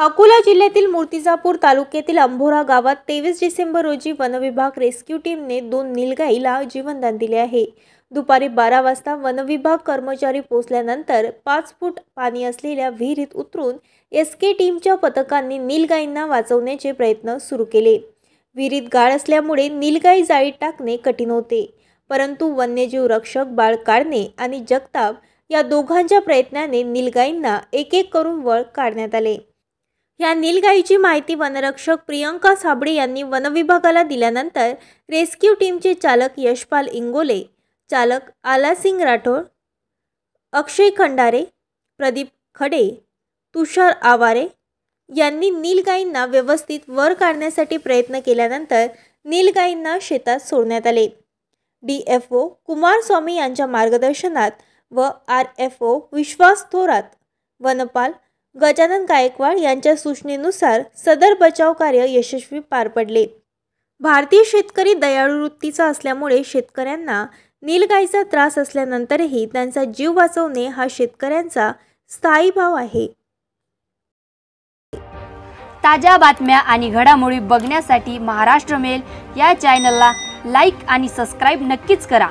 अकोला जिल्ह्यातील मूर्तिजापूर तालुक्यातील अंभोरा गावात 23 डिसेंबर रोजी वनविभाग रेस्क्यू टीमने 2 नीलगाईला जीवनदान दिले आहे। दुपारी 12 वाजता वनविभाग कर्मचारी पोहोचल्यानंतर 5 फूट पाणी असलेल्या विहिरीत उतरून एसके टीमच्या पथकांनी नीलगाईंना वाचवण्याचे प्रयत्न सुरू केले। विहिरीत गाळ असल्यामुळे नीलगाई जाळीत टाकणे कठीण होते, परंतु वन्यजीव रक्षक बाळ काढणे आणि जगताप या दोघांच्या प्रयत्नाने नीलगाईंना एक एक करून वळ काढण्यात आले। या नीलगाईची माहिती वनरक्षक प्रियंका साबळे यांनी वनविभागाला दिल्यानंतर रेस्क्यू टीमचे चालक यशपाल इंगोले, चालक आलासिंग राठोड, अक्षय खंडारे, प्रदीप खडे, तुषार आवारे यांनी नीलगाईंना व्यवस्थित वर काढण्यासाठी प्रयत्न केल्यानंतर नीलगाईंना शेतात सोडण्यात आले। DFO कुमारस्वामी यांच्या मार्गदर्शनात व RFO विश्वास थोरात, वनपाल गजानन गायकवाड यांच्या सूचनेनुसार सदर बचाव कार्य यशस्वी पार पडले। भारतीय शेतकरी दयाळू वृत्तीचा असल्यामुळे शेतकऱ्यांना नीलगाईचा त्रास असल्यानंतरही त्यांचा जीव वाचवणे हा शेतकऱ्यांचा स्थायी भाव आहे। ताज्या बातम्या आणि घडामोडी बघण्यासाठी महाराष्ट्र मेल या चॅनलला लाईक आणि सबस्क्राईब नक्कीच करा।